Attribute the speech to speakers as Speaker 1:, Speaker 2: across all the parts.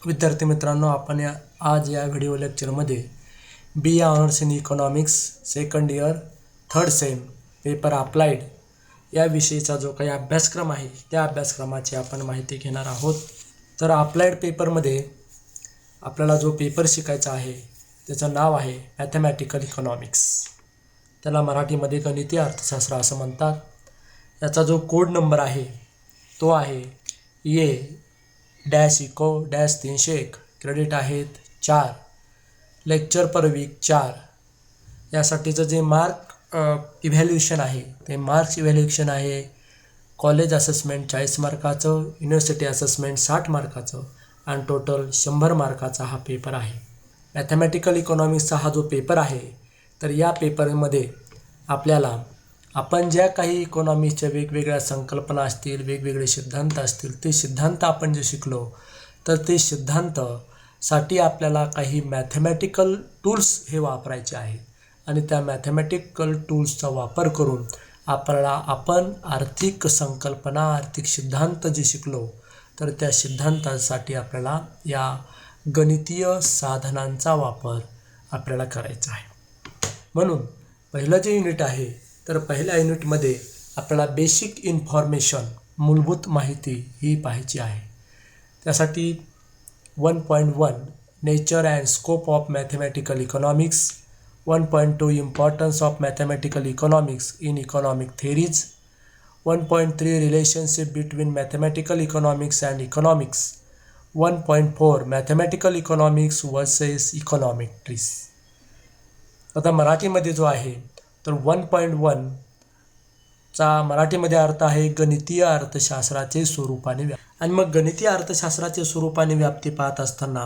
Speaker 1: विद्यार्थी मित्रांनो, आपण आज या व्हिडिओ लेक्चरमध्ये B A honours in economics second year third sem paper applied या विषयीचा जो काही अभ्यासक्रम आहे त्या अभ्यासक्रमाची आपण माहिती घेणार आहोत. तर अप्लाइड पेपरमध्ये आपल्याला जो पेपर शिकायचा आहे त्याचं नाव आहे मॅथमॅटिकल इकॉनॉमिक्स. त्याला मराठीमध्ये गणितीय अर्थशास्त्र असं म्हणतात. याचा जो कोड नंबर आहे तो आहे A-इको-301. क्रेडिट आहेत 4. लेक्चर पर वीक 4. यासाठीचं जे मार्क इव्हॅल्युएशन आहे ते मार्क्स इव्हॅल्युएशन आहे कॉलेज असेसमेंट 40 मार्काचं, युनिव्हर्सिटी असेसमेंट 60 मार्काचं आणि टोटल 100 मार्काचा हा पेपर आहे. मॅथमॅटिकल इकॉनॉमिक्सचा हा जो पेपर आहे तर या पेपरमध्ये आपल्याला आपण ज्या काही इकॉनॉमिक्सच्या वेगवेगळ्या संकल्पना असतील, वेगवेगळे सिद्धांत असतील, ते सिद्धांत आपण जे शिकलो तर ते सिद्धांतसाठी आपल्याला काही मॅथमॅटिकल टूल्स हे वापरायचे आहेत आणि त्या मॅथमॅटिकल टूल्सचा वापर करून आपण आर्थिक संकल्पना, आर्थिक सिद्धांत जे शिकलो तर त्या सिद्धांतासाठी आपल्याला या गणितीय साधनांचा वापर आपल्याला करायचा आहे. म्हणून पहिलं जे युनिट आहे तर पहिल्या युनिटमध्ये आपल्याला बेसिक इन्फॉर्मेशन, मूलभूत माहिती ही पाहायची आहे. त्यासाठी 1.1 nature and scope of mathematical economics, 1.2 importance of mathematical economics in economic theories, 1.3 relationship between mathematical economics and economics, 1.4 mathematical economics versus economic trees. आता मराठीमध्ये जो आहे तर 1.1 चा मराठीमध्ये अर्थ आहे गणितीय अर्थशास्त्राचे स्वरूप आणि व्याप्ती. आणि मग गणितीय अर्थशास्त्राचे स्वरूप आणि व्याप्ती पाहत असताना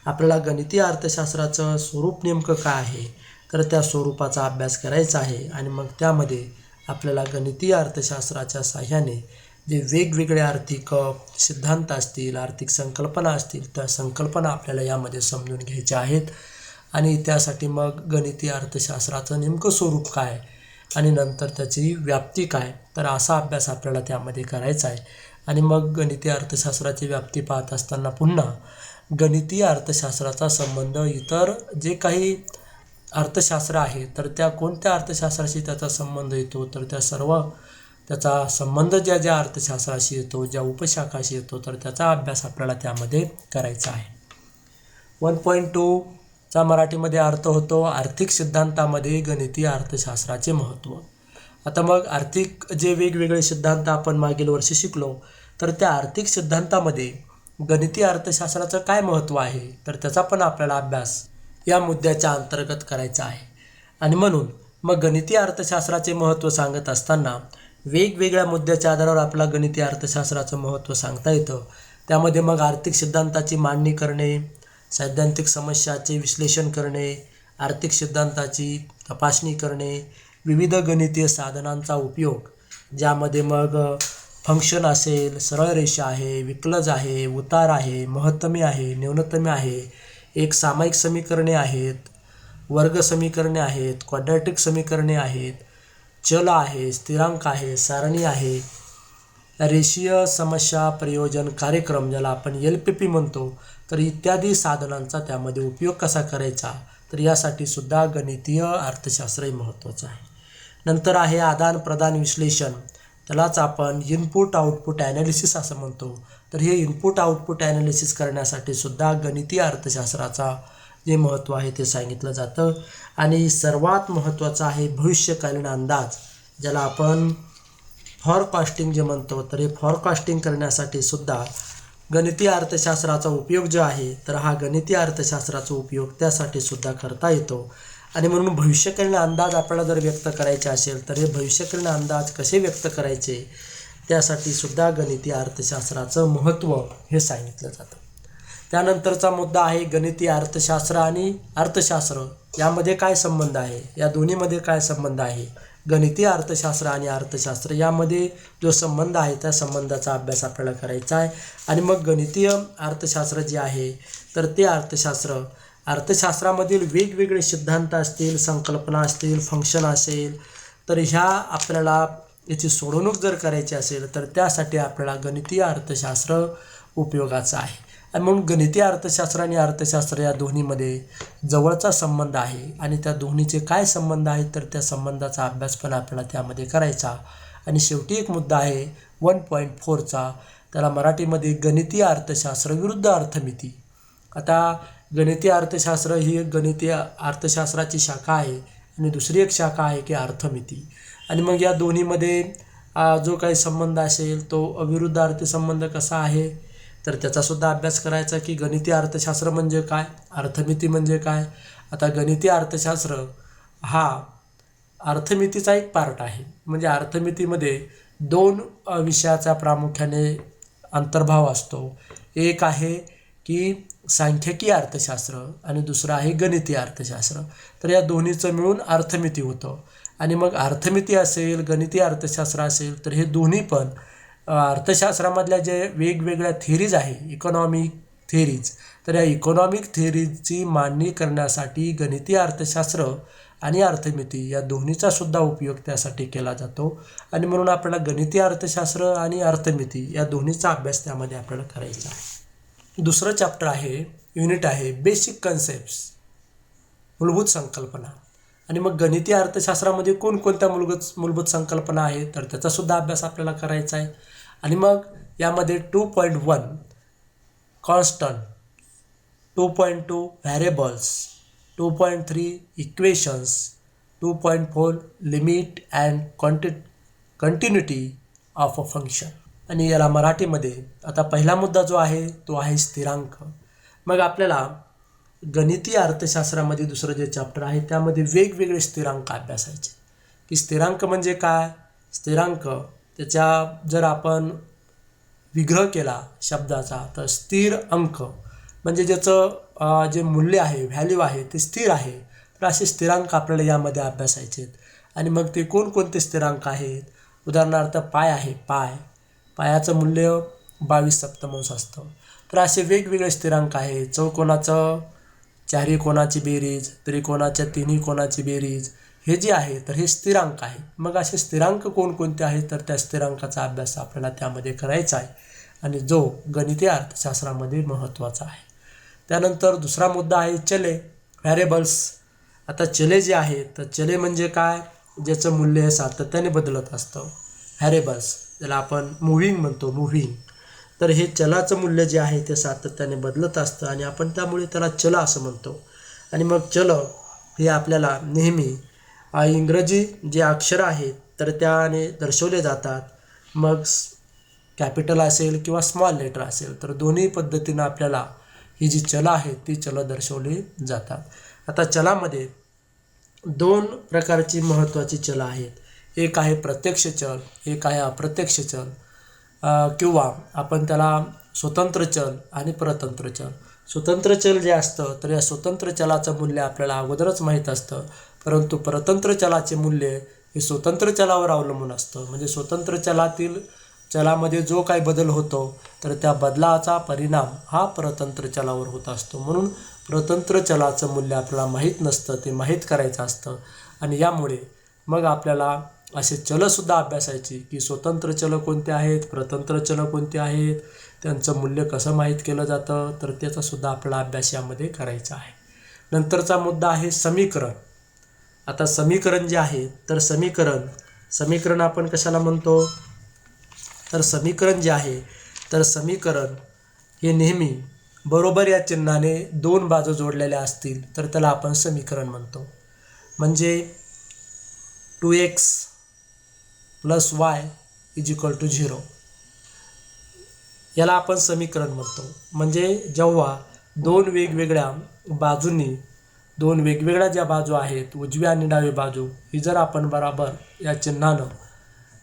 Speaker 1: आपल्याला गणितीय अर्थशास्त्राचं स्वरूप नेमकं काय आहे तर त्या स्वरूपाचा अभ्यास करायचा आहे. आणि मग त्यामध्ये आपल्याला गणितीय अर्थशास्त्राच्या साहाय्याने जे वेगवेगळे आर्थिक सिद्धांत असतील, आर्थिक संकल्पना असतील, त्या संकल्पना आपल्याला यामध्ये समजून घ्यायच्या आहेत. आणि त्यासाठी मग गणितीय अर्थशास्त्राचं नेमकं स्वरूप काय आणि नंतर त्याची व्याप्ती काय, तर असा अभ्यास आपल्याला त्यामध्ये करायचा आहे. आणि मग गणितीय अर्थशास्त्राची व्याप्ती पाहत असताना पुन्हा गणितीय अर्थशास्त्राचा संबंध इतर जे काही अर्थशास्त्र आहे तर त्या कोणत्या अर्थशास्त्राशी त्याचा संबंध येतो तर त्याचा संबंध ज्या अर्थशास्त्राशी येतो, ज्या उपशाखाशी येतो तर त्याचा अभ्यास आपल्याला त्यामध्ये करायचा आहे. 1.2 चा मराठीमध्ये अर्थ होतो आर्थिक सिद्धांतामध्ये गणितीय अर्थशास्त्राचे महत्त्व. आता मग आर्थिक जे वेगवेगळे सिद्धांत आपण मागील वर्षी शिकलो तर त्या आर्थिक सिद्धांतामध्ये गणितीय अर्थशास्त्राचं काय महत्त्व आहे तर त्याचा पण आपल्याला अभ्यास या मुद्द्याच्या अंतर्गत करायचा आहे. आणि म्हणून मग गणितीय अर्थशास्त्राचे महत्त्व सांगत असताना वेगवेगळ्या मुद्द्याच्या आधारावर आपल्याला गणितीय अर्थशास्त्राचं महत्त्व सांगता येतं. त्यामध्ये मग आर्थिक सिद्धांताची मांडणी करणे, सैद्धांतिक समस्याचे विश्लेषण करणे, आर्थिक सिद्धांताची तपासणी करणे, विविध गणितीय साधनांचा उपयोग ज्यामध्ये मग फंक्शन असेल, सरळ रेषा आहे, विकलज आहे, उतार आहे, महत्तमी आहे, न्यूनतमी आहे, एक सामायिक समीकरणे आहेत, वर्ग समीकरणे आहेत, क्वाड्रॅटिक समीकरणे आहेत, चल आहे, स्थिरांक आहे, सारणी आहे, रेषीय समस्या प्रयोजन कार्यक्रम ज्याला आपण LPP म्हणतो तर इत्यादी साधनांचा त्यामध्ये उपयोग कसा करायचा तर यासाठी सुद्धा गणितीय अर्थशास्त्र हे महत्त्वाचं आहे. नंतर आहे आदान प्रदान विश्लेषण, त्यालाच आपण इनपुट आउटपुट ॲनालिसिस असं म्हणतो. तर हे इनपुट आउटपुट ॲनालिसिस करण्यासाठी सुद्धा गणितीय अर्थशास्त्राचा जे महत्त्व आहे ते सांगितलं जातं. आणि सर्वात महत्त्वाचं आहे भविष्यकालीन अंदाज, ज्याला आपण फॉरकास्टिंग जे म्हणतो तर हे फॉरकास्टिंग करण्यासाठी सुद्धा गणितीय अर्थशास्त्राचा उपयोग जो आहे तर हा गणितीय अर्थशास्त्राचा उपयोग त्यासाठी सुद्धा करता येतो. आणि म्हणून भविष्यकालीन अंदाज आपल्याला जर व्यक्त करायचे असेल तर हे भविष्यकालीन अंदाज कसे व्यक्त करायचे त्यासाठी सुद्धा गणितीय अर्थशास्त्राचं महत्त्व हे सांगितलं जातं. त्यानंतरचा मुद्दा आहे गणितीय अर्थशास्त्र आणि अर्थशास्त्र यामध्ये काय संबंध आहे, या दोन्हीमध्ये काय संबंध आहे. गणितीय अर्थशास्त्र आणि अर्थशास्त्र यामध्ये जो संबंध आहे त्या संबंधाचा अभ्यास आपल्याला करायचा आहे. आणि मग गणितीय अर्थशास्त्र जे आहे तर ते अर्थशास्त्रामधील वेगवेगळे सिद्धांत असतील, संकल्पना असतील, फंक्शन असेल तर ह्या आपल्याला याची सोडवणूक जर करायची असेल तर त्यासाठी आपल्याला गणितीय अर्थशास्त्र उपयोगाचं आहे. आणि म्हणून गणितीय अर्थशास्त्र आणि अर्थशास्त्र या दोन्हीमध्ये जवळचा संबंध आहे आणि त्या दोन्हीचे काय संबंध आहेत तर त्या संबंधाचा अभ्यास पण आपल्याला त्यामध्ये करायचा. आणि शेवटी एक मुद्दा आहे 1.4चा, त्याला मराठीमध्ये गणितीय अर्थशास्त्र विरुद्ध अर्थमिती. आता गणितीय अर्थशास्त्र ही एक गणितीय अर्थशास्त्राची शाखा आहे आणि दुसरी एक शाखा आहे की अर्थमिती. आणि मग या दोन्हीमध्ये जो काही संबंध असेल तो अविरुद्ध अर्थसंबंध कसा आहे तर त्याचासुद्धा अभ्यास करायचा की गणितीय अर्थशास्त्र म्हणजे काय, अर्थमिती म्हणजे काय. आता गणितीय अर्थशास्त्र हा अर्थमितीचा एक पार्ट आहे. म्हणजे अर्थमितीमध्ये दोन विषयाचा प्रामुख्याने अंतर्भाव असतो. एक आहे की सांख्यिकी अर्थशास्त्र आणि दुसरं आहे गणितीय अर्थशास्त्र. तर या दोन्हीचं मिळून अर्थमिती होतं. आणि मग अर्थमिती असेल, गणितीय अर्थशास्त्र असेल तर हे दोन्ही पण अर्थशास्त्रामधल्या जे वेगवेगळ्या थेरीज आहे, इकॉनॉमिक थेरीज, तर या इकॉनॉमिक थेरीजची मांडणी करण्यासाठी गणितीय अर्थशास्त्र आणि अर्थमिती या दोन्हीचा सुद्धा उपयोग त्यासाठी केला जातो. आणि म्हणून आपल्याला गणितीय अर्थशास्त्र आणि अर्थमिती या दोन्हीचा अभ्यास त्यामध्ये आपल्याला करायचा आहे. दुसरं चॅप्टर आहे, युनिट आहे बेसिक कन्सेप्ट्स, मूलभूत संकल्पना. आणि मग गणितीय अर्थशास्त्रामध्ये कोणकोणत्या मूलभूत संकल्पना आहेत तर त्याचासुद्धा अभ्यास आपल्याला करायचा आहे. आणि मग यामध्ये 2.1 constant, 2.2 variables, 2.3 equations, 2.4 limit and continuity of a function. आणि याला मराठीमध्ये आता पहिला मुद्दा जो आहे तो आहे स्थिरांक. मग आपल्याला गणितीय अर्थशास्त्रामध्ये दुसरं जे चॅप्टर आहे त्यामध्ये वेगवेगळे स्थिरांक अभ्यासायचे की स्थिरांक म्हणजे काय. स्थिरांक त्याच्या जर आपण विग्रह केला शब्दाचा तर स्थिर अंक म्हणजे ज्याचं जे मूल्य आहे, व्हॅल्यू आहे ते स्थिर आहे. तर असे स्थिरांक आपल्याला यामध्ये अभ्यासायचे आहेत. आणि मग ते कोणकोणते स्थिरांक आहेत, उदाहरणार्थ पाय आहे, पायाचं मूल्य 22 सप्तमांश असतं. तर असे वेगवेगळे स्थिरांक आहेत. चौकोनाचं चारही कोणाची बेरीज, त्रिकोणाच्या तिन्ही कोणाची बेरीज, हे जे आहे तर हे स्थिरांक आहे. मग असे स्थिरांक कोणकोणते आहेत तर त्या स्थिरांकाचा अभ्यास आपल्याला त्यामध्ये करायचा आहे आणि जो गणितीय अर्थशास्त्रामध्ये महत्त्वाचा आहे. त्यानंतर दुसरा मुद्दा आहे चले, व्हॅरिएबल्स. आता चले जे आहेत तर चले म्हणजे काय, ज्याचं मूल्य हे सातत्याने बदलत असतं. व्हॅरिएबल्स ज्याला आपण मूव्हिंग म्हणतो, मूव्हिंग. तर हे चलाचं मूल्य जे आहे ते सातत्याने बदलत असतं आणि आपण त्यामुळे त्याला चल असं म्हणतो. आणि मग चल हे आपल्याला नेहमी इंग्रजी जे अक्षर आहेत तर त्याने दर्शवले जातात. मग कॅपिटल असेल किंवा स्मॉल लेटर असेल तर दोन्ही पद्धतीनं आपल्याला ही जी चलं आहेत ती चलं दर्शवली जातात. आता चलामध्ये दोन प्रकारची महत्त्वाची चलं आहेत. एक आहे प्रत्यक्ष चल, एक आहे अप्रत्यक्ष चल, किंवा आपण त्याला स्वतंत्र चल आणि परतंत्र चल. स्वतंत्र चल जे असतं तर या स्वतंत्र चलाचं मूल्य आपल्याला अगोदरच माहीत असतं, परंतु परतंत्र चलाचे मूल्य हे स्वतंत्र चलावर अवलंबून असतं. म्हणजे स्वतंत्र चलामध्ये जो काही बदल होतो तर त्या बदलाचा परिणाम हा परतंत्र चलावर होत असतो. म्हणून परतंत्र चलाचं मूल्य आपल्याला माहीत नसतं, ते माहीत करायचं असतं. आणि यामुळे मग आपल्याला असे चलंसुद्धा अभ्यासायची की स्वतंत्र चलं कोणते आहेत, परतंत्र चलं कोणते आहेत, त्यांचं मूल्य कसं माहीत केलं जातं तर त्याचासुद्धा आपल्याला अभ्यास यामध्ये करायचा आहे. नंतरचा मुद्दा आहे समीकरण. आता समीकरण जे आहे तर समीकरण आपण कशाला म्हणतो तर समीकरण जे आहे तर समीकरण हे नेहमी बरोबर या चिन्हाने दोन बाजू जोडलेल्या असतील तर त्याला आपण समीकरण म्हणतो. म्हणजे 2x + y = 0 याला आपण समीकरण म्हणतो. म्हणजे जेव्हा दोन वेगवेगळ्या बाजूंनी, दोन वेगवेगळ्या ज्या बाजू आहेत उजवी आणि डावी बाजू ही जर आपण बरोबर या चिन्हानं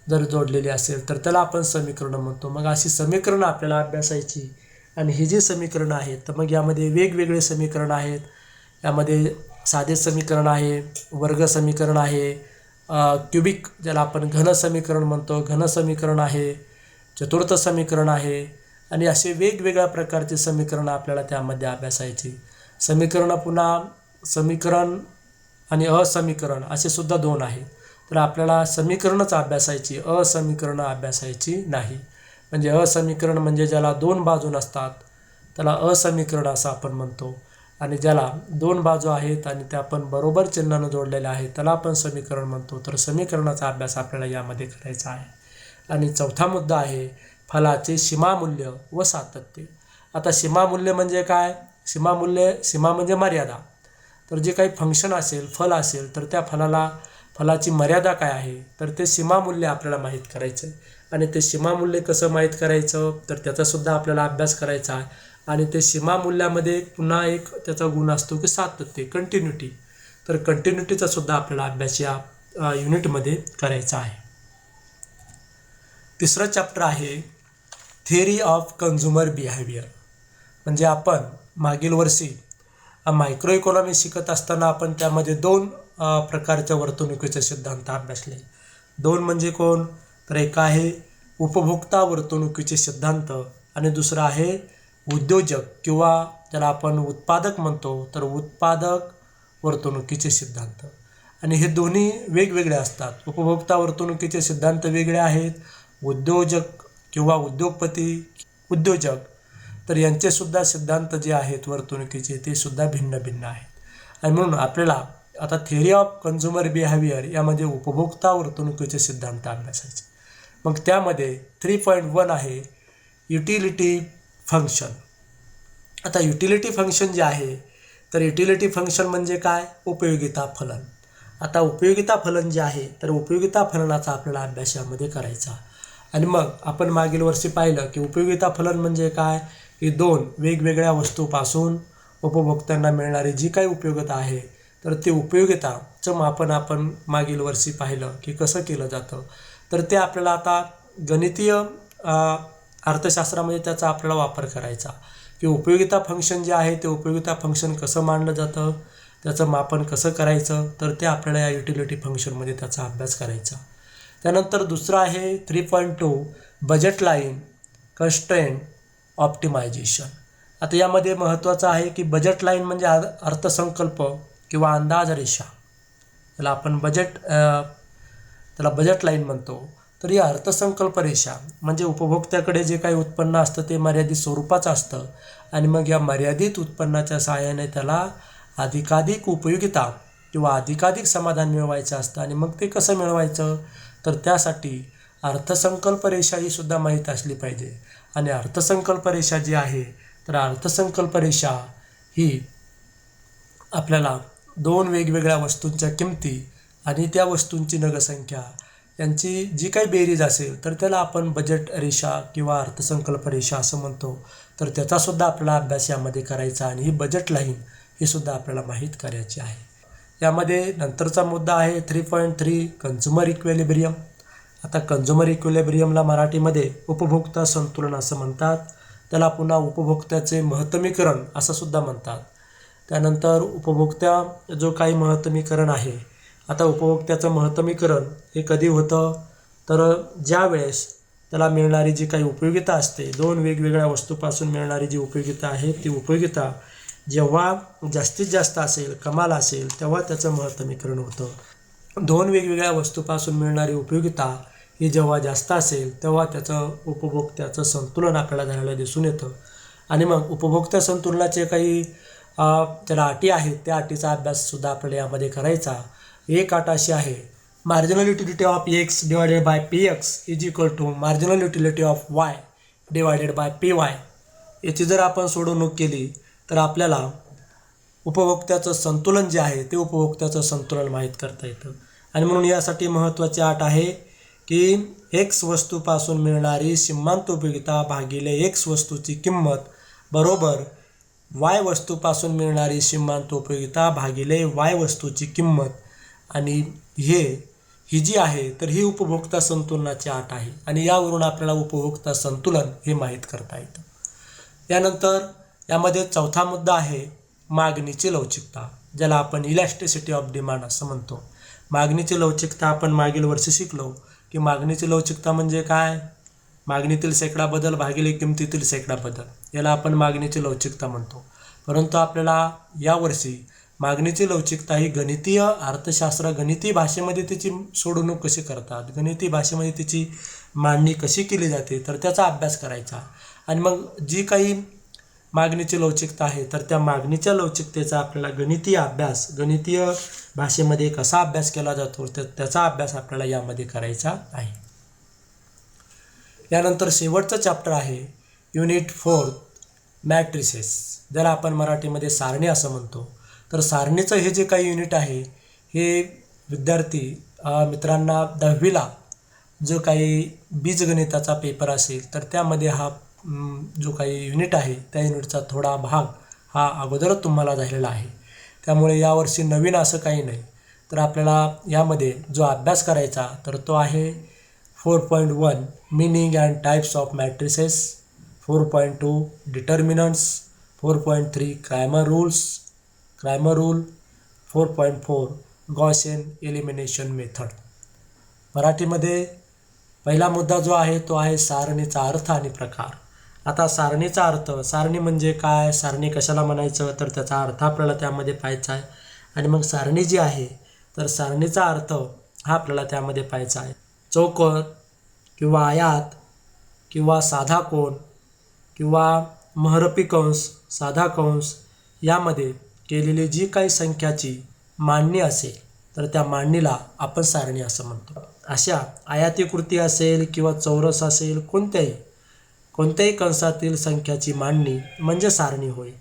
Speaker 1: जर जोडलेली असेल तर त्याला आपण समीकरण म्हणतो. मग अशी समीकरणं आपल्याला अभ्यासायची. आणि ही जी समीकरणं आहेत तर मग यामध्ये वेगवेगळे समीकरण आहेत. यामध्ये साधे समीकरण आहे, वर्ग समीकरण आहे, क्युबिक ज्याला आपण घन समीकरण म्हणतो, घन समीकरण आहे, चतुर्थ समीकरण आहे. आणि असे वेगवेगळ्या प्रकारचे समीकरणं आपल्याला त्यामध्ये अभ्यासायची. समीकरणं पुन्हा समीकरण आणि असमीकरण असे सुद्धा दोन आहेत. तर आपल्याला समीकरणच अभ्यासायची, असमीकरणं अभ्यासायची नाही. म्हणजे असमीकरण म्हणजे ज्याला दोन बाजू नसतात त्याला असमीकरण असं आपण म्हणतो, आणि ज्याला दोन बाजू आहेत आणि त्या आपण बरोबर चिन्हानं जोडलेल्या आहेत त्याला आपण समीकरण म्हणतो. तर समीकरणाचा अभ्यास आपल्याला यामध्ये करायचा आहे. आणि चौथा मुद्दा आहे फलाचे सीमामूल्य व सातत्य. आता सीमामूल्य म्हणजे काय? सीमा म्हणजे मर्यादा. तर जे काही फंक्शन असेल, फल असेल, तर त्या फलाची मर्यादा काय आहे, तर ते सीमामूल्य आपल्याला माहीत करायचं आहे. आणि ते सीमामूल्य कसं माहीत करायचं, तर त्याचासुद्धा आपल्याला अभ्यास करायचा आहे. आणि ते सीमामूल्यामध्ये पुन्हा एक त्याचा गुण असतो की सातत्य, कंटिन्युटी. तर कंटिन्युटीचा सुद्धा आपल्याला अभ्यास या युनिटमध्ये करायचा आहे. तिसरं चॅप्टर आहे थिअरी ऑफ कन्झ्युमर बिहेवियर. म्हणजे आपण मागील वर्षी मायक्रो इकॉनॉमी शिकत असताना आपण त्यामध्ये दोन प्रकारच्या वर्तणुकीचे सिद्धांत अभ्यासले. दोन म्हणजे कोण? तर एक आहे उपभोक्ता वर्तणुकीचे सिद्धांत आणि दुसरा आहे उद्योजक किंवा त्याला आपण उत्पादक म्हणतो, तर उत्पादक वर्तणुकीचे सिद्धांत. आणि हे दोन्ही वेगवेगळे असतात. उपभोक्ता वर्तणुकीचे सिद्धांत वेगळे आहेत, उद्योजक किंवा उद्योजक तर यांचेसुद्धा सिद्धांत जे आहेत वर्तणुकीचे ते सुद्धा भिन्न भिन्न आहेत. आणि म्हणून आपल्याला आता थिअरी ऑफ कन्झ्युमर बिहेवियर यामध्ये उपभोक्ता वर्तणुकीचे सिद्धांत अभ्यासायचे. मग त्यामध्ये 3.1 आहे युटिलिटी फंक्शन. आता युटिलिटी फंक्शन जे आहे, तर युटिलिटी फंक्शन म्हणजे काय? उपयोगिता फलन. आता उपयोगिता फलन जे आहे, तर उपयोगिता फलनाचा आपल्याला अभ्यास यामध्ये करायचा. आणि मग आपण मागील वर्षी पाहिलं की उपयोगिता फलन म्हणजे काय, की दोन वेगवेगळ्या वस्तूपासून उपभोक्त्यांना मिळणारी जी काही उपयोगिता आहे, तर ते उपयोगिताचं मापन आपण मागील वर्षी पाहिलं की कसं केलं जातं. तर ते आपल्याला आता गणितीय अर्थशास्त्रामध्ये त्याचा आपल्याला वापर करायचा, की उपयोगिता फंक्शन जे आहे ते उपयोगिता फंक्शन कसं मांडलं जातं, त्याचं मापन कसं करायचं, तर ते आपल्याला या युटिलिटी फंक्शनमध्ये त्याचा अभ्यास करायचा. त्यानंतर दुसरं आहे 3.2 बजेट लाईन कन्स्ट्रेंट ऑप्टिमायझेशन. आता यामध्ये महत्त्वाचं आहे की बजेट लाईन म्हणजे अर्थसंकल्प किंवा अंदाज रेषा, त्याला आपण त्याला बजेट लाईन म्हणतो. तर या अर्थसंकल्प रेषा म्हणजे उपभोक्त्याकडे जे काही उत्पन्न असतं ते मर्यादित स्वरूपाचं असतं, आणि मग या मर्यादित उत्पन्नाच्या सहाय्याने त्याला अधिकाधिक उपयोगिता किंवा अधिकाधिक समाधान मिळवायचं असतं. आणि मग ते कसं मिळवायचं, तर त्यासाठी अर्थसंकल्प रेषा ही सुद्धा माहीत असली पाहिजे. आणि अर्थसंकल्प रेषा जी आहे, तर अर्थसंकल्प रेषा ही आपल्याला दोन वेगवेगळ्या वस्तूंच्या किमती आणि त्या वस्तूंची नगसंख्या यांची जी काही बेरीज असेल, तर त्याला आपण बजेट रेषा किंवा अर्थसंकल्प रेषा असं म्हणतो. तर त्याचासुद्धा आपल्याला अभ्यास यामध्ये करायचा. आणि ही बजेट लाईन ही सुद्धा आपल्याला माहीत करायची आहे. यामध्ये नंतरचा मुद्दा आहे 3.3 कन्झ्युमर इक्विलिब्रियम. आता कन्झ्युमर इक्विलिब्रियमला मराठीमध्ये उपभोक्ता संतुलन असं म्हणतात. त्याला पुन्हा उपभोक्त्याचे महत्तमीकरण असं सुद्धा म्हणतात. त्यानंतर उपभोक्त्या जो काही महत्तमीकरण आहे, आता उपभोक्त्याचं महत्तमीकरण हे कधी होतं, तर ज्या वेळेस त्याला मिळणारी जी काही उपयोगिता असते, दोन वेगवेगळ्या वस्तूपासून मिळणारी जी उपयोगिता आहे, ती उपयोगिता जेव्हा जास्तीत जास्त असेल, कमाल असेल, तेव्हा त्याचं महत्तमीकरण होतं. दोन वेगवेगळ्या वस्तूपासून मिळणारी उपयोगिता ही जेव्हा जास्त असेल तेव्हा त्याचं उपभोक्त्याचं संतुलन आपल्याला झालेलं दिसून येतं. आणि मग उपभोक्ता संतुलनाचे काही त्याला अटी आहेत, त्या अटीचा अभ्याससुद्धा आपल्याला यामध्ये करायचा. एक अट अशी आहे, marginal utility of X divided by P X is equal to marginal utility of Y divided by P Y. याची जर आपण सोडवणूक केली तर आपल्याला उपभोक्त्याचं संतुलन जे आहे ते उपभोक्त्याचं संतुलन माहीत करता येतं. आणि म्हणून यासाठी महत्त्वाची अट आहे की एक्स वस्तूपासून मिळणारी सीमांत उपयोगिता भागिले एक्स वस्तूची किंमत बरोबर वाय वस्तूपासून मिळणारी सीमांत उपयोगिता भागिले वाय वस्तूची किंमत. आणि ही जी आहे, तर ही उपभोक्ता संतुलनाची अट आहे. आणि यावरून आपल्याला उपभोक्ता संतुलन हे माहीत करता येतं. यानंतर यामध्ये चौथा मुद्दा आहे मागणीची लवचिकता, ज्याला आपण इलॅस्टिसिटी ऑफ डिमांड असं म्हणतो. मागणीची लवचिकता आपण मागील वर्षी शिकलो की मागणीची लवचिकता म्हणजे काय, मागणीतील शेकडा बदल भागिले किमतीतील शेकडा बदल, याला आपण मागणीची लवचिकता म्हणतो. परंतु आपल्याला यावर्षी मागणीची लवचिकता ही गणितीय अर्थशास्त्र गणिती भाषेमध्ये तिची सोडवणूक कशी करतात, गणिती भाषेमध्ये तिची मांडणी कशी केली जाते तर त्याचा अभ्यास करायचा. आणि मग जी काही मागणीची लवचिकता आहे तर त्या मागणीच्या लवचिकतेचा आपल्याला गणितीय भाषेमध्ये कसा अभ्यास केला जातो तर त्याचा अभ्यास आपल्याला यामध्ये करायचा आहे. यानंतर शेवटचं चॅप्टर आहे युनिट 4 मॅट्रिसेस, ज्याला आपण मराठीमध्ये सारणी असं म्हणतो. तर सारणीचं हे जे काही युनिट आहे हे विद्यार्थी मित्रांना 10वीला जो काही बीजगणिताचा पेपर असेल तर त्यामध्ये हा जो काही युनिट आहे त्या युनिटचा थोडा भाग हा अगोदरच तुम्हाला झालेला आहे. त्यामुळे यावर्षी नवीन असं काही नाही. तर आपल्याला यामध्ये जो अभ्यास करायचा तर तो आहे 4.1 meaning and types of matrices, 4.2 determinants, 4.3 Cramer rule, 4.4 Gaussian elimination method. मराठीमध्ये पहिला मुद्दा जो आहे तो आहे सारणीचा अर्थ आणि प्रकार. आता सारणीचा अर्थ, सारणी म्हणजे काय, सारणी कशाला म्हणायचं तर त्याचा अर्थ आपल्याला त्यामध्ये पाहायचा आहे. आणि मग सारणी जी आहे तर सारणीचा अर्थ हा आपल्याला त्यामध्ये पाहायचा आहे. चौकोन किंवा आयात किंवा साधा कोन किंवा महिरपी कंस, साधा कंस यामध्ये केलेली जी काही संख्याची मांडणी असेल तर त्या मांडणीला आपण सारणी असं म्हणतो. अशा आयातीकृती असेल किंवा चौरस असेल, कोणत्याही कंसातील संख्याची मांडणी म्हणजे सारणी होय.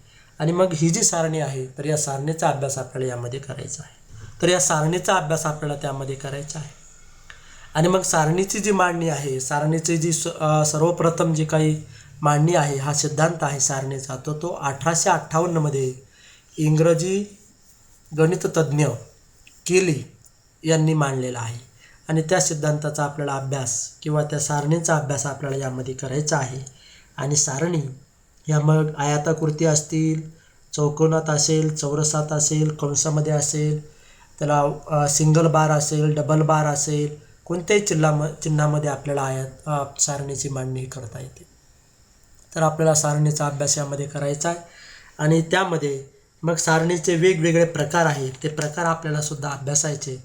Speaker 1: आणि मग ही जी सारणी आहे तर या सारणीचा अभ्यास आपल्याला यामध्ये करायचा आहे. तर या सारणीचा अभ्यास आपल्याला त्यामध्ये करायचा आहे. आणि मग सारणीची जी मांडणी आहे, सारणीची जी सर्वप्रथम जी काही मांडणी आहे, हा सिद्धांत आहे सारणीचा, तो 1858मध्ये इंग्रजी गणिततज्ञ केली यांनी मांडलेला आहे. आणि त्या सिद्धांताचा आपल्याला अभ्यास किंवा त्या सारणीचा अभ्यास आपल्याला यामध्ये करायचा आहे. आणि सारणी ह्या मग आयताकृती असतील, चौकोनात असेल, चौरसात असेल, कंसामध्ये असेल, त्याला सिंगल बार असेल, डबल बार असेल, कोणत्याही चिन्हामध्ये आपल्याला सारणीची मांडणी करता येते. तर आपल्याला सारणीचा अभ्यास यामध्ये करायचा आहे. आणि त्यामध्ये मग सारणीचे वेगवेगळे प्रकार आहेत, ते प्रकार आपल्याला सुद्धा अभ्यासायचे.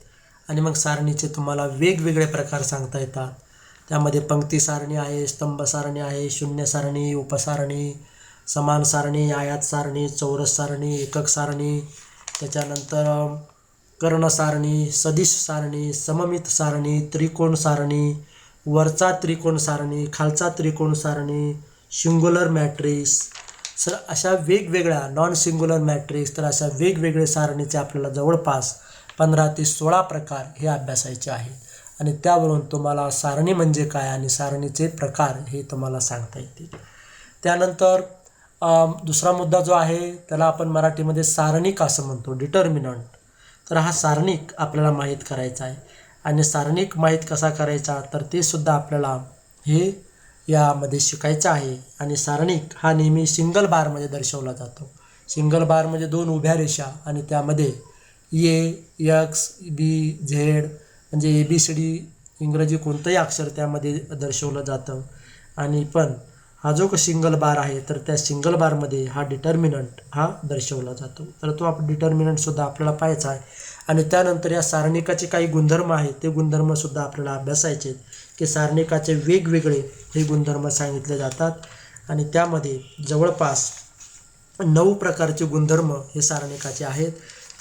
Speaker 1: आणि मग सारणीचे तुम्हाला वेगवेगळे प्रकार सांगता येतात. त्यामध्ये पंक्ती सारणी आहे, स्तंभ सारणी आहे, शून्य सारणी, उपसारणी, समान सारणी, आयात सारणी, चौरस सारणी, एकक सारणी, त्याच्यानंतर कर्ण सारणी, सदिश सारणी, सममित सारणी, त्रिकोण सारणी, वरचा त्रिकोण सारणी, खालचा त्रिकोण सारणी, सिंग्युलर मॅट्रिक्स, अशा वेगवेगळ्या नॉन सिंग्युलर मॅट्रिक्स. तर अशा वेगवेगळे सारणीचे आपल्याला जवळपास 15 ते 16 प्रकार हे अभ्यासायचे आहेत. आणि त्यावरून तुम्हाला सारणी म्हणजे काय आणि सारणीचे प्रकार हे तुम्हाला सांगता येतील. त्यानंतर दुसरा मुद्दा जो आहे त्याला आपण मराठीमध्ये सारणिक असं म्हणतो, डिटर्मिनंट. तर हा सारणिक आपल्याला माहीत करायचा आहे. आणि सारणिक माहीत कसा करायचा तर ते सुद्धा आपल्याला हे यामध्ये शिकायचं आहे. आणि सारणिक हा नेहमी सिंगल बारमध्ये दर्शवला जातो. सिंगल बार म्हणजे 2 उभ्या रेषा आणि त्यामध्ये एक्स, बी, झेड म्हणजे ABCD इंग्रजी कोणतंही अक्षर त्यामध्ये दर्शवलं जातं. आणि पण हा जो सिंगल बार आहे तर त्या सिंगल बारमध्ये हा डिटर्मिनंट हा दर्शवला जातो. तर तो डिटर्मिनंटसुद्धा आपल्याला पाहायचा आहे. आणि त्यानंतर या सारणिकाचे काही गुणधर्म आहेत, ते गुणधर्मसुद्धा आपल्याला अभ्यासायचे, की सारणिकाचे वेगवेगळे हे गुणधर्म सांगितले जातात. आणि त्यामध्ये जवळपास 9 प्रकारचे गुणधर्म हे सारणिकाचे आहेत.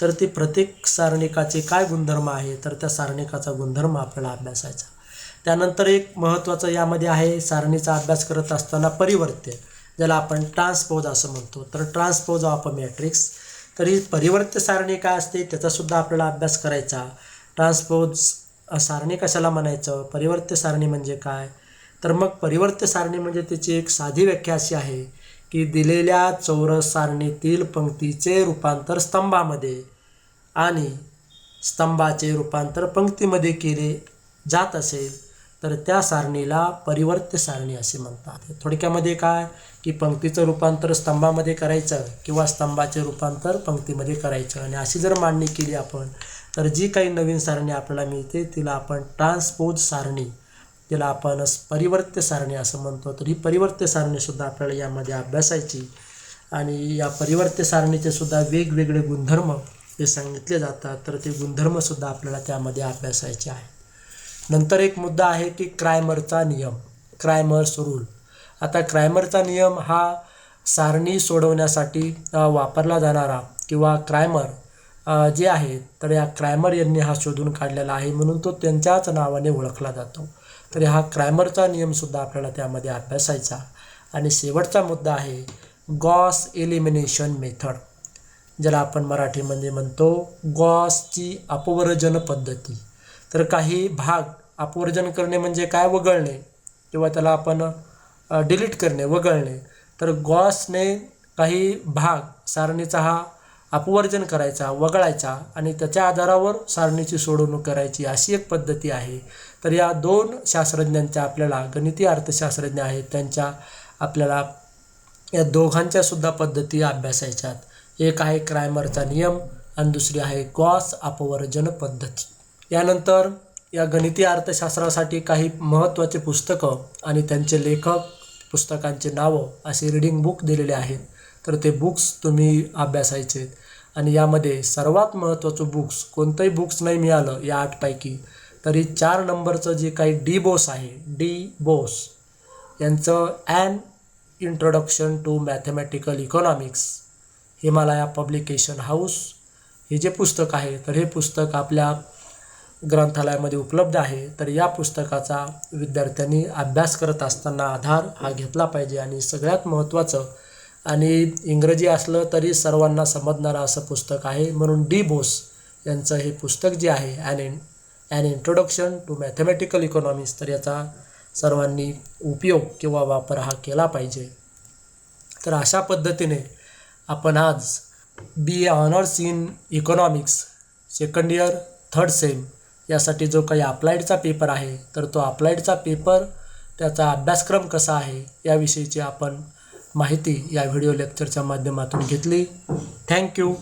Speaker 1: तर ते प्रत्येक सारणिकाचे काय गुणधर्म आहे तर त्या सारणिकाचा गुणधर्म आपल्याला अभ्यासायचा. त्यानंतर एक महत्त्वाचं यामध्ये आहे सारणीचा अभ्यास करत असताना परिवर्त्य, ज्याला आपण ट्रान्सपोज असं म्हणतो. तर ट्रान्सपोज ऑफ अ मॅट्रिक्स. तर ही परिवर्त्य सारणी काय असते त्याचासुद्धा आपल्याला अभ्यास करायचा. ट्रान्सपोज सारणी कशाला म्हणायचं, परिवर्त्य सारणी म्हणजे काय, तर मग परिवर्त्य सारणी म्हणजे त्याची एक साधी व्याख्या अशी आहे की दिलेल्या चौरस सारणीतील पंक्तीचे रूपांतर स्तंभामध्ये आणि स्तंभाचे रूपांतर पंक्तीमध्ये केले जात असेल तर त्या सारणीला परिवर्त्य सारणी असे म्हणतात. थोडक्यामध्ये काय की पंक्तीचं रूपांतर स्तंभामध्ये करायचं किंवा स्तंभाचे रूपांतर पंक्तीमध्ये करायचं. आणि अशी जर मांडणी केली आपण तर जी काही नवीन सारणी आपल्याला मिळते तिला आपण ट्रान्सपोज सारणी, तिला आपण परिवर्त्य सारणी असं म्हणतो. तर ही परिवर्त्य सारणीसुद्धा आपल्याला यामध्ये अभ्यासायची. आणि या परिवर्त्य सारणीचे सुद्धा वेगवेगळे गुणधर्म हे सांगितले जातात. तर ते गुणधर्मसुद्धा आपल्याला त्यामध्ये अभ्यासायचे आहेत. नंतर एक मुद्दा आहे की क्रायमरचा नियम, क्रायमर्स रूल. आता क्रायमरचा नियम हा सारणी सोडवण्यासाठी वापरला जाणारा किंवा क्रायमर जे आहे, तर या क्रायमर यांनी हा शोधून काढलेला आहे, म्हणून तो त्यांच्याच नावाने ओळखला जातो. तर हा क्रायमरचा नियमसुद्धा आपल्याला त्यामध्ये अभ्यासायचा. आणि शेवटचा मुद्दा आहे गॉस एलिमिनेशन मेथड, ज्याला आपण मराठीमध्ये म्हणतो गॉसची अपवर्जन पद्धती. तर काही भाग अपवर्जन करणे म्हणजे काय, वगळणे, किंवा त्याला आपण डिलीट करणे, वगळणे. तर गॉसने काही भाग सारणीचा हा अपवर्जन करायचा, वगळायचा आणि त्याच्या आधारावर सारणीची सोडवणूक करायची, अशी एक पद्धती आहे. तर या दोन शास्त्रज्ञांच्या, आपल्याला गणितीय अर्थशास्त्रज्ञ आहेत, त्यांच्या आपल्याला या दोघांच्या सुद्धा पद्धती अभ्यासायच्यात. एक आहे क्रायमरचा नियम आणि दुसरी आहे गॉस अपवर्जन पद्धती. यानंतर या गणितीय अर्थशास्त्रासाठी काही महत्त्वाचे पुस्तकं आणि त्यांचे लेखक, पुस्तकांचे नावं असे रीडिंग बुक दिलेले आहेत. तर ते बुक्स तुम्ही अभ्यासायचे. आणि यामध्ये सर्वात महत्त्वाचं बुक्स, कोणतंही बुक्स नाही मिळालं या 8 पैकी तरी 4 नंबरचं जे काही डी बोस आहे, डी बोस यांचं an introduction to mathematical economics, Himalaya publication house हे जे पुस्तक आहे, तर हे पुस्तक आपल्या ग्रंथालयामध्ये उपलब्ध आहे. तर या पुस्तकाचा विद्यार्थ्यांनी अभ्यास करत असताना आधार हा घेतला पाहिजे. आणि सगळ्यात महत्त्वाचं, आणि इंग्रजी असलं तरी सर्वांना समजणारं असं पुस्तक आहे, म्हणून डी बोस यांचं हे पुस्तक जे आहे an introduction to mathematical economics, तर याचा सर्वांनी उपयोग किंवा वापर हा केला पाहिजे. तर अशा पद्धतीने आपण आज BA honours in economics second year 3rd same यासाठी जो काही अप्लाइडचा पेपर आहे, तर तो अप्लाइडचा पेपर, त्याचा अभ्यासक्रम कसा आहे याविषयीची आपण माहिती या व्हिडिओ लेक्चरच्या माध्यमातून घेतली. थँक्यू.